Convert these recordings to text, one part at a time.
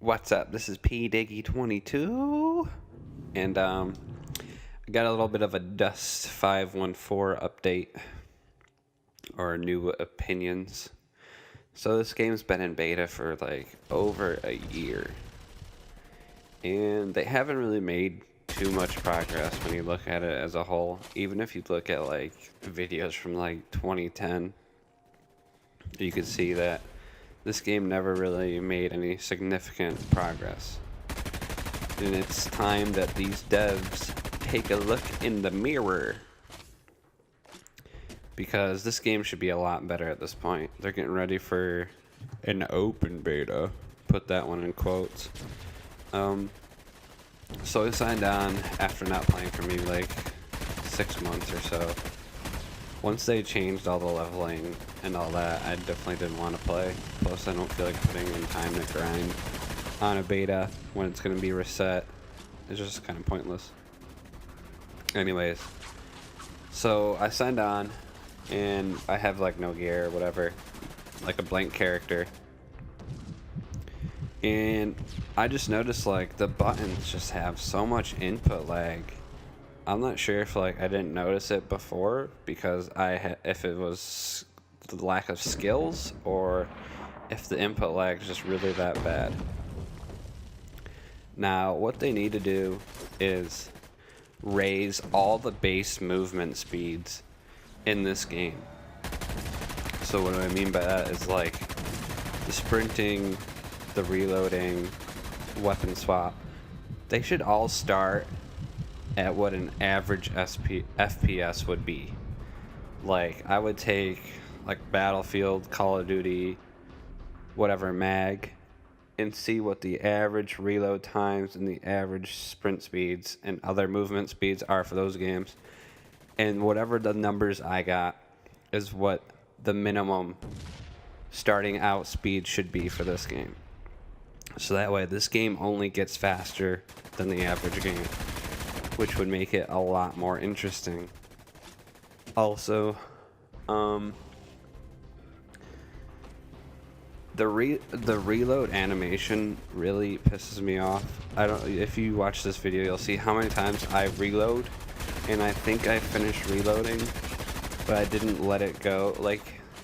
What's up? This is PDiggy22, and I got a little bit of a Dust 514 update, or new opinions. So this game's been in beta for like over a year, and they haven't really made too much progress when you look at it as a whole. Even if you look at like videos from like 2010, you could see that this game never really made any significant progress. And it's time that these devs take a look in the mirror, because this game should be a lot better at this point. They're getting ready for an open beta. Put that one in quotes. So I signed on after not playing for maybe like 6 months or so. Once they changed all the leveling and all that, I definitely didn't want to play. Plus, I don't feel like putting in time to grind on a beta when it's going to be reset. It's just kind of pointless. Anyways, so I signed on, and I have like no gear or whatever, like a blank character. And I just noticed like the buttons just have so much input lag. I'm not sure if like I didn't notice it before because if it was the lack of skills, or if the input lag is just really that bad. Now what they need to do is raise all the base movement speeds in this game. So what do I mean by that is like the sprinting, the reloading, weapon swap. They should all start at what an average FPS would be. Like, I would take like Battlefield, Call of Duty, whatever mag, and see what the average reload times and the average sprint speeds and other movement speeds are for those games. And whatever the numbers I got is what the minimum starting out speed should be for this game. So that way this game only gets faster than the average game, which would make it a lot more interesting. Also, the reload animation really pisses me off. If you watch this video, you'll see how many times I reload, and I think I finished reloading, but I didn't let it go. Like,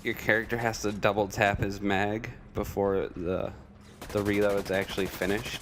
your character has to double tap his mag before the reload's actually finished.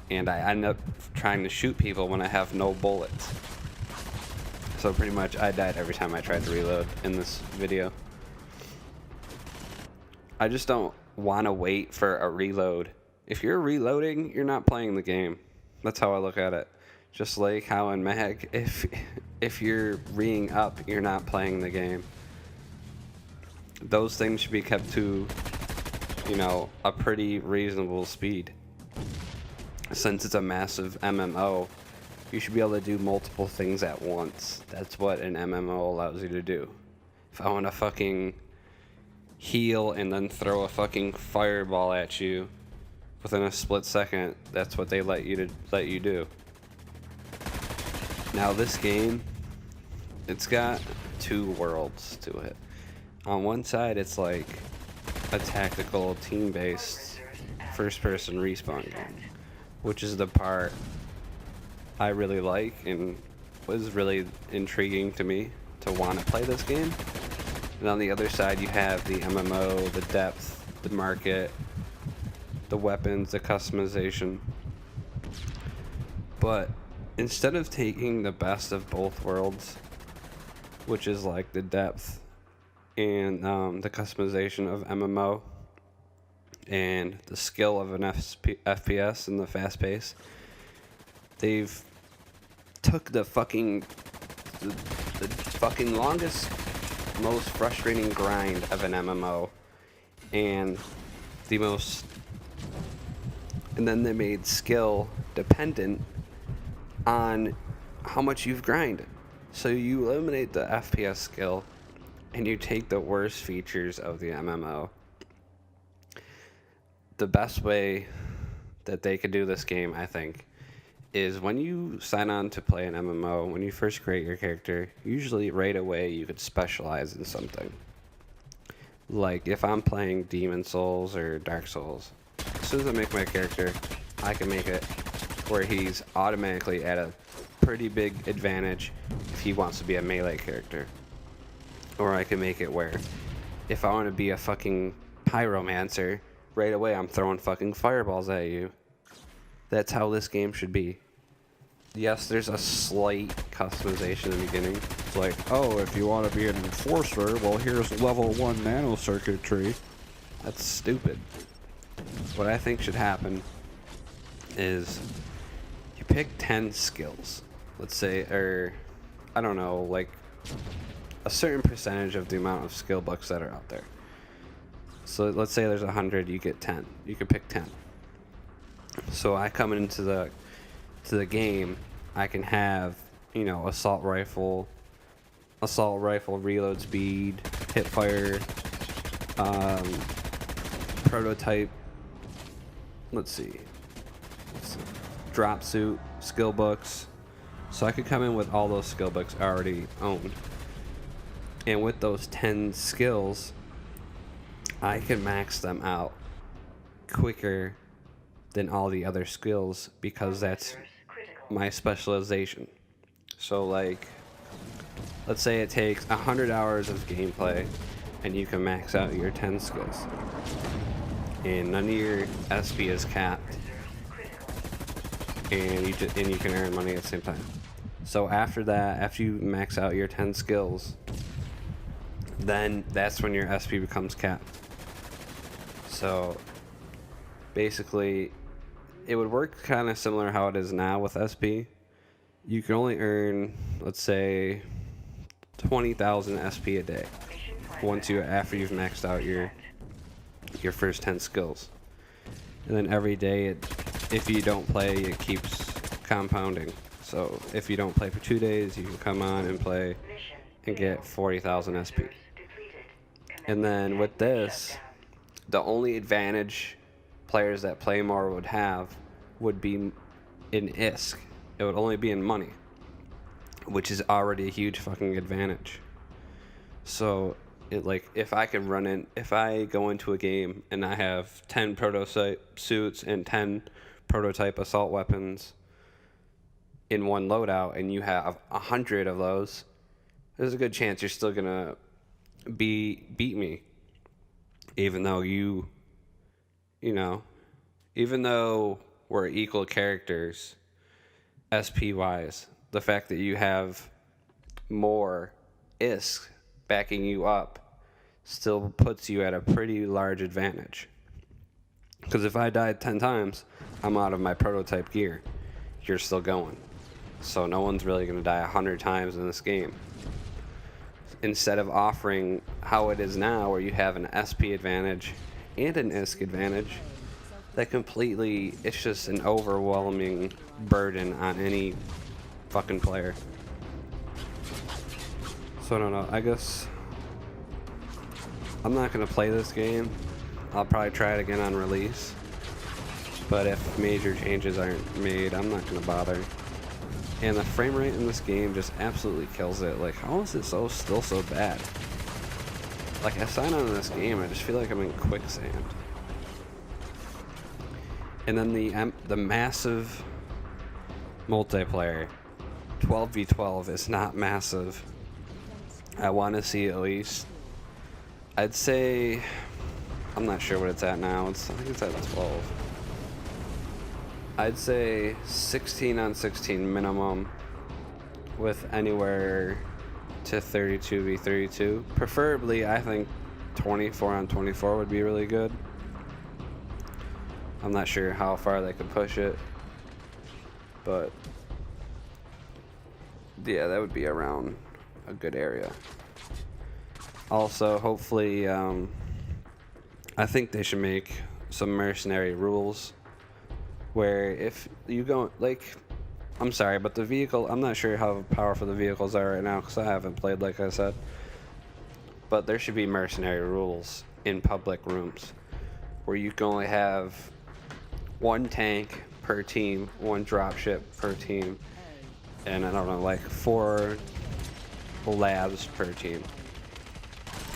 And I end up trying to shoot people when I have no bullets. So pretty much I died every time I tried to reload in this video. I just don't want to wait for a reload. If you're reloading, you're not playing the game. That's how I look at it. Just like how in Mag, if you're reeing up, you're not playing the game. Those things should be kept to, a pretty reasonable speed. Since it's a massive MMO, you should be able to do multiple things at once. That's what an MMO allows you to do. If I want to fucking heal and then throw a fucking fireball at you within a split second, that's what they let you do. Now this game, it's got two worlds to it. On one side, it's like a tactical team-based first-person respawn game, which is the part I really like and was really intriguing to me to want to play this game. And on the other side, you have the MMO, the depth, the market, the weapons, the customization. But instead of taking the best of both worlds, which is like the depth and the customization of MMO and the skill of an FPS and the fast pace, they've took the fucking longest, most frustrating grind of an MMO and then they made skill dependent on how much you've grinded. So you eliminate the FPS skill and you take the worst features of the MMO. The best way that they could do this game, I think, is when you sign on to play an MMO, when you first create your character, usually right away you could specialize in something. Like, if I'm playing Demon Souls or Dark Souls, as soon as I make my character, I can make it where he's automatically at a pretty big advantage if he wants to be a melee character. Or I can make it where if I want to be a fucking pyromancer, right away I'm throwing fucking fireballs at you. That's how this game should be. Yes, there's a slight customization in the beginning. It's like, oh, if you want to be an enforcer, well, here's level 1 nanocircuitry. That's stupid. What I think should happen is you pick 10 skills. Let's say, or I don't know, like a certain percentage of the amount of skill books that are out there. So let's say there's 100, you get 10. You can pick 10. So I come into the game, I can have, you know, assault rifle reload speed, hip fire, prototype, let's see, drop suit, skill books. So I could come in with all those skill books already owned. And with those 10 skills, I can max them out quicker than all the other skills because that's my specialization. So like, let's say it takes 100 hours of gameplay and you can max out your 10 skills. And none of your SP is capped. And you can earn money at the same time. So after that, after you max out your 10 skills, then that's when your SP becomes capped. So basically, it would work kind of similar how it is now with SP. You can only earn, let's say, 20,000 SP a day after you've maxed out your first 10 skills. And then every day, if you don't play, it keeps compounding. So if you don't play for 2 days, you can come on and play and get 40,000 SP. And then with this, the only advantage players that play more would have would be in ISK. It would only be in money, which is already a huge fucking advantage. So if I go into a game and I have 10 prototype suits and 10 prototype assault weapons in one loadout, and you have 100 of those, there's a good chance you're still gonna beat me, even though even though we're equal characters, SP wise. The fact that you have more ISK backing you up still puts you at a pretty large advantage. Because if I died 10 times, I'm out of my prototype gear. You're still going. So no one's really going to die 100 times in this game. Instead of offering how it is now, where you have an SP advantage and an ISK advantage, it's just an overwhelming burden on any fucking player. So I don't know, I guess I'm not going to play this game. I'll probably try it again on release. But if major changes aren't made, I'm not going to bother. And the frame rate in this game just absolutely kills it. Like, how is it still so bad? Like, I sign on to this game, I just feel like I'm in quicksand. And then the massive multiplayer, 12v12, is not massive. I want to see at least, I'd say, I'm not sure what it's at now. I think it's at 12. I'd say 16 on 16 minimum, with anywhere to 32v32. Preferably, I think 24 on 24 would be really good. I'm not sure how far they could push it, but yeah, that would be around a good area. Also, hopefully, I think they should make some mercenary rules where if you go, like, I'm sorry, but the vehicle, I'm not sure how powerful the vehicles are right now because I haven't played, like I said, but there should be mercenary rules in public rooms where you can only have one tank per team, one dropship per team, and I don't know, like 4 labs per team.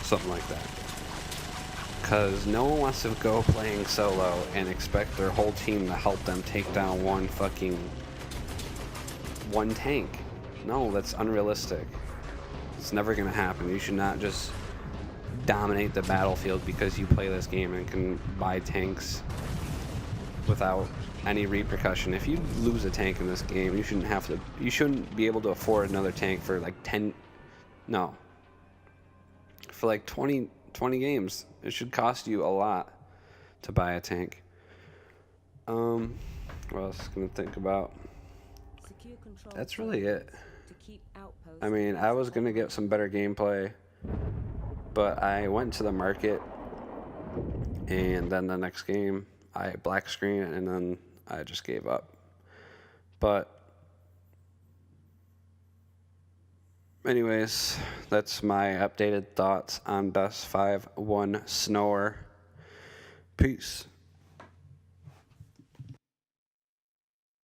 Something like that. Because no one wants to go playing solo and expect their whole team to help them take down one tank. No, that's unrealistic. It's never going to happen. You should not just dominate the battlefield because you play this game and can buy tanks without any repercussion. If you lose a tank in this game, you shouldn't be able to afford another tank for like 20 games. It should cost you a lot to buy a tank. What else can I think about? That's really it. I mean, I was gonna get some better gameplay, but I went to the market, and then the next game I black screen, and then I just gave up. But anyways, that's my updated thoughts on Best 5-1 Snower. Peace.